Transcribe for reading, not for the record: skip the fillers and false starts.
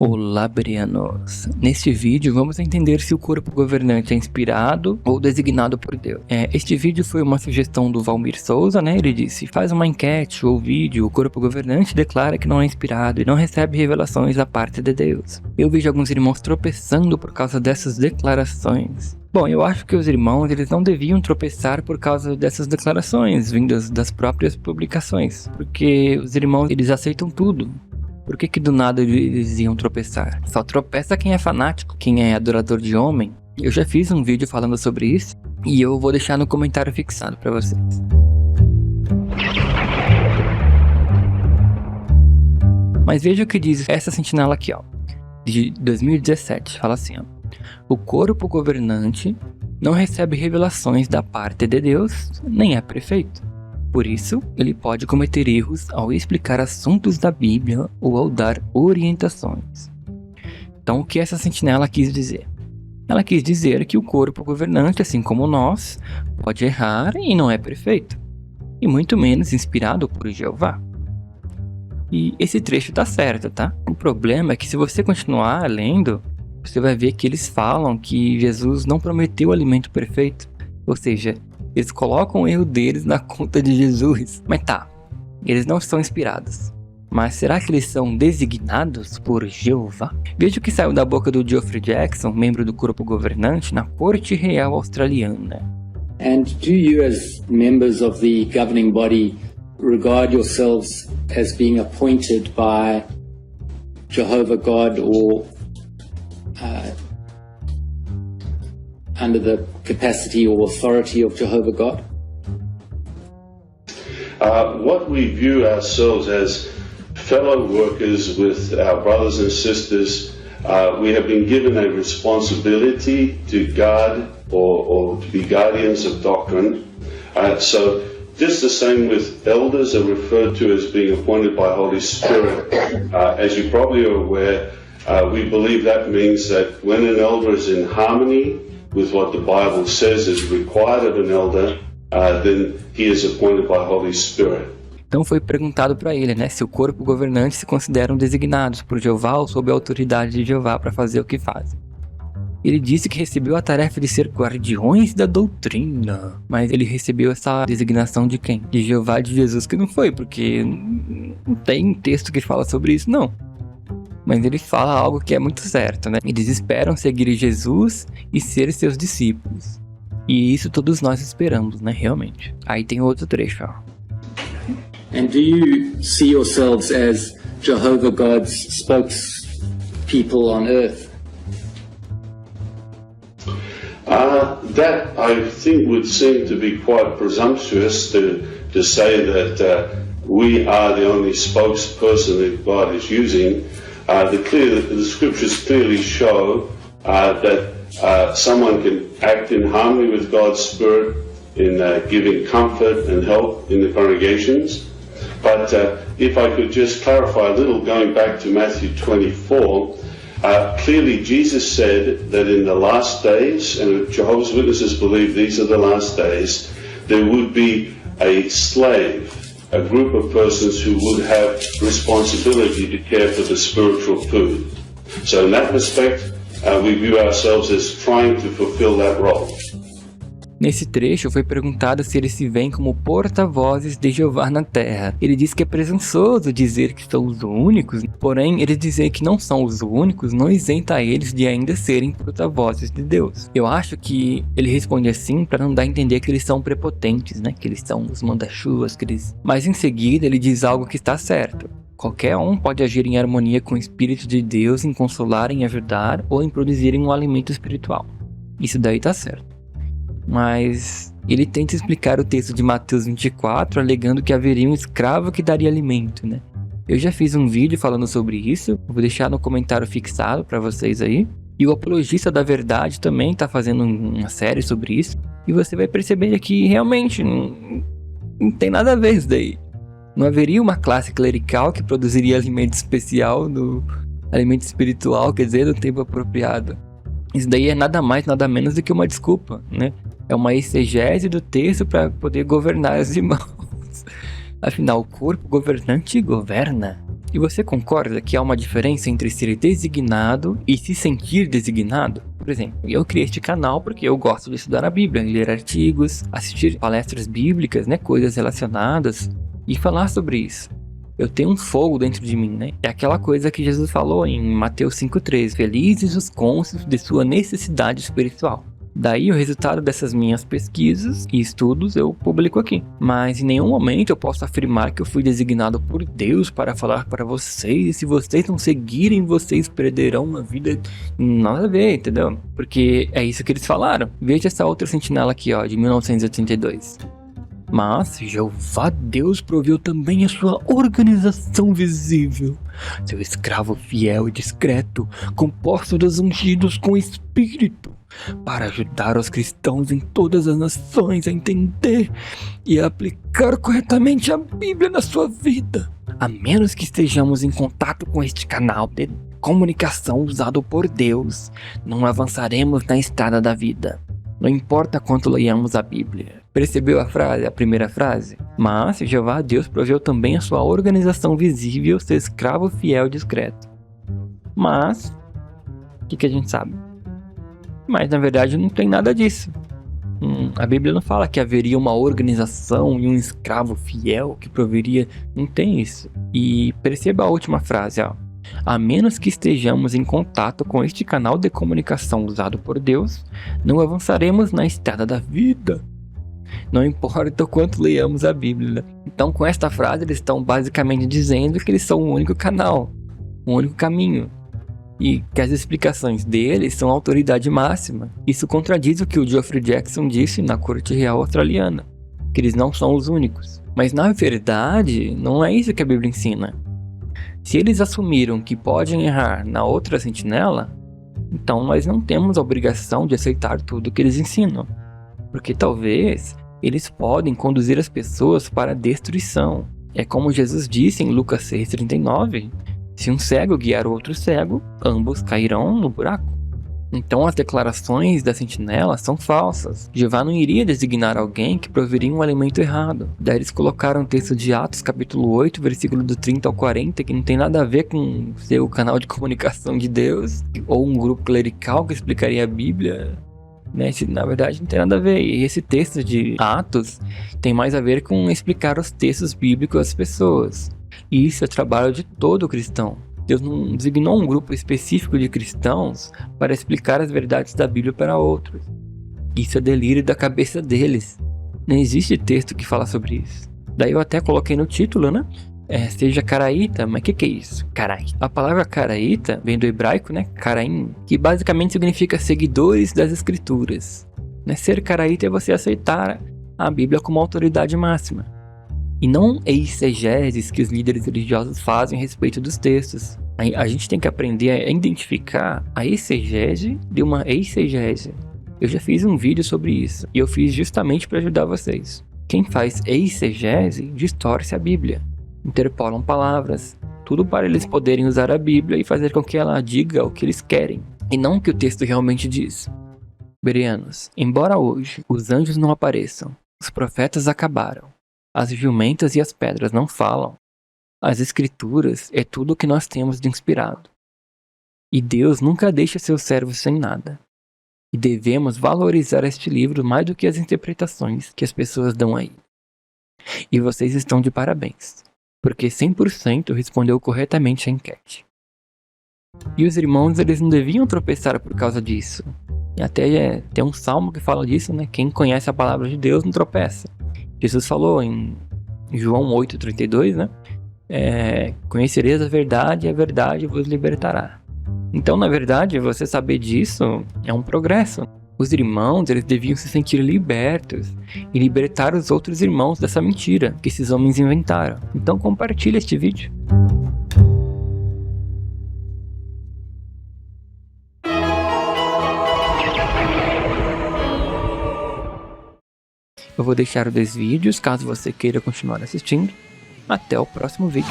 Olá, Brianos! Neste vídeo vamos entender se o corpo governante é inspirado ou designado por Deus. Este vídeo foi uma sugestão do Valmir Souza, né? Ele disse, faz uma enquete ou vídeo, o corpo governante declara que não é inspirado e não recebe revelações da parte de Deus. Eu vejo alguns irmãos tropeçando por causa dessas declarações. Bom, eu acho que os irmãos, eles não deviam tropeçar por causa dessas declarações vindas das próprias publicações, porque os irmãos, eles aceitam tudo. Por que do nada eles iam tropeçar? Só tropeça quem é fanático, quem é adorador de homem. Eu já fiz um vídeo falando sobre isso e eu vou deixar no comentário fixado para vocês. Mas veja o que diz essa sentinela aqui, ó, de 2017. Fala assim, ó: o corpo governante não recebe revelações da parte de Deus, nem é perfeito. Por isso, ele pode cometer erros ao explicar assuntos da Bíblia ou ao dar orientações. Então, o que essa sentinela quis dizer? Ela quis dizer que o corpo governante, assim como nós, pode errar e não é perfeito, e muito menos inspirado por Jeová. E esse trecho tá certo, tá? O problema é que se você continuar lendo, você vai ver que eles falam que Jesus não prometeu o alimento perfeito, ou seja, eles colocam o erro deles na conta de Jesus. Mas tá, eles não são inspirados. Mas será que eles são designados por Jeová? Veja o que saiu da boca do Geoffrey Jackson, membro do corpo governante, na Corte Real Australiana. And do you, as members of the governing body, regard yourselves as being appointed by Jehovah God or under the capacity or authority of Jehovah God? What we view ourselves as fellow workers with our brothers and sisters, we have been given a responsibility to guard or to be guardians of doctrine. So just the same with elders are referred to as being appointed by Holy Spirit. As you probably are aware, we believe that means that when an elder is in harmony with what the Bible says is required of an elder, then he is appointed by Holy Spirit. Então foi perguntado para ele, né, se o corpo governante se consideram designados por Jeová ou sob a autoridade de Jeová para fazer o que fazem. Ele disse que recebeu a tarefa de ser guardiões da doutrina, mas ele recebeu essa designação de quem? De Jeová, de Jesus, que não foi, porque não tem texto que fala sobre isso, não. Mas ele fala algo que é muito certo, né? Eles esperam seguir Jesus e ser seus discípulos. E isso todos nós esperamos, né? Realmente. Aí tem outro trecho, ó. And do you see yourselves as Jehovah God's spokespeople on earth? That I think would seem to be quite presumptuous to say that we are the only spokesperson that God is using. The scriptures clearly show that someone can act in harmony with God's Spirit in giving comfort and help in the congregations. But if I could just clarify a little, going back to Matthew 24, clearly Jesus said that in the last days, and Jehovah's Witnesses believe these are the last days, there would be a slave, a group of persons who would have responsibility to care for the spiritual food. So in that respect, we view ourselves as trying to fulfill that role. Nesse trecho foi perguntado se eles se veem como porta-vozes de Jeová na Terra. Ele diz que é presunçoso dizer que são os únicos, porém eles dizer que não são os únicos não isenta eles de ainda serem porta-vozes de Deus. Eu acho que ele responde assim para não dar a entender que eles são prepotentes, né? Que eles são os manda-chuvas, que eles... Mas em seguida ele diz algo que está certo. Qualquer um pode agir em harmonia com o Espírito de Deus em consolar, em ajudar ou em produzirem um alimento espiritual. Isso daí tá certo. Mas ele tenta explicar o texto de Mateus 24, alegando que haveria um escravo que daria alimento, né? Eu já fiz um vídeo falando sobre isso, vou deixar no comentário fixado para vocês aí. E o Apologista da Verdade também tá fazendo uma série sobre isso. E você vai perceber que realmente não tem nada a ver isso daí. Não haveria uma classe clerical que produziria alimento especial, alimento espiritual, quer dizer, no tempo apropriado. Isso daí é nada mais, nada menos do que uma desculpa, né? É uma exegese do texto para poder governar os irmãos. Afinal, o corpo governante governa. E você concorda que há uma diferença entre ser designado e se sentir designado? Por exemplo, eu criei este canal porque eu gosto de estudar a Bíblia, ler artigos, assistir palestras bíblicas, né, coisas relacionadas, e falar sobre isso. Eu tenho um fogo dentro de mim, né? É aquela coisa que Jesus falou em Mateus 5,13. Felizes os cônscios de sua necessidade espiritual. Daí o resultado dessas minhas pesquisas e estudos eu publico aqui. Mas em nenhum momento eu posso afirmar que eu fui designado por Deus para falar para vocês. E se vocês não seguirem, vocês perderão a vida. Nada a ver, entendeu? Porque é isso que eles falaram. Veja essa outra sentinela aqui, ó, de 1982. Mas Jeová Deus proveu também a sua organização visível, seu escravo fiel e discreto, composto dos ungidos com espírito, para ajudar os cristãos em todas as nações a entender e a aplicar corretamente a Bíblia na sua vida. A menos que estejamos em contato com este canal de comunicação usado por Deus, não avançaremos na estrada da vida. Não importa quanto leiamos a Bíblia. Percebeu a primeira frase? Mas Jeová Deus proveu também a sua organização visível, seu escravo fiel e discreto. Mas, o que a gente sabe? Mas na verdade não tem nada disso. A Bíblia não fala que haveria uma organização e um escravo fiel que proveria. Não tem isso. E perceba a última frase, ó. A menos que estejamos em contato com este canal de comunicação usado por Deus, não avançaremos na estrada da vida. Não importa o quanto leiamos a Bíblia. Então, com esta frase, eles estão basicamente dizendo que eles são o único canal, o único caminho. E que as explicações deles são a autoridade máxima. Isso contradiz o que o Geoffrey Jackson disse na Corte Real Australiana, que eles não são os únicos. Mas na verdade, não é isso que a Bíblia ensina. Se eles assumiram que podem errar na outra sentinela, então nós não temos a obrigação de aceitar tudo que eles ensinam. Porque talvez eles podem conduzir as pessoas para a destruição. É como Jesus disse em Lucas 6,39, se um cego guiar outro cego, ambos cairão no buraco. Então as declarações da sentinela são falsas. Jeová não iria designar alguém que proveria um alimento errado. Daí eles colocaram o texto de Atos capítulo 8, versículo do 30 ao 40, que não tem nada a ver com ser o canal de comunicação de Deus, ou um grupo clerical que explicaria a Bíblia. Né? Na verdade não tem nada a ver. E esse texto de Atos tem mais a ver com explicar os textos bíblicos às pessoas. E isso é trabalho de todo cristão. Deus não designou um grupo específico de cristãos para explicar as verdades da Bíblia para outros. Isso é delírio da cabeça deles. Não existe texto que fala sobre isso. Daí eu até coloquei no título, né? Seja caraíta, mas o que é isso? Caraíta. A palavra caraíta vem do hebraico, né? Caraim, que basicamente significa seguidores das escrituras. Né? Ser caraíta é você aceitar a Bíblia como autoridade máxima. E não exegeses que os líderes religiosos fazem a respeito dos textos. A gente tem que aprender a identificar a exegese de uma exegese. Eu já fiz um vídeo sobre isso, e eu fiz justamente para ajudar vocês. Quem faz exegese distorce a Bíblia. Interpolam palavras, tudo para eles poderem usar a Bíblia e fazer com que ela diga o que eles querem, e não o que o texto realmente diz. Bereanos, embora hoje os anjos não apareçam, os profetas acabaram. As jumentas e as pedras não falam. As escrituras é tudo o que nós temos de inspirado. E Deus nunca deixa seus servos sem nada. E devemos valorizar este livro mais do que as interpretações que as pessoas dão a ele. E vocês estão de parabéns, porque 100% respondeu corretamente a enquete. E os irmãos, eles não deviam tropeçar por causa disso. E até tem um salmo que fala disso, né? Quem conhece a palavra de Deus não tropeça. Jesus falou em João 8,32, né? Conhecereis a verdade e a verdade vos libertará. Então, na verdade, você saber disso é um progresso. Os irmãos, eles deviam se sentir libertos e libertar os outros irmãos dessa mentira que esses homens inventaram. Então, compartilhe este vídeo. Eu vou deixar os 2 vídeos caso você queira continuar assistindo. Até o próximo vídeo.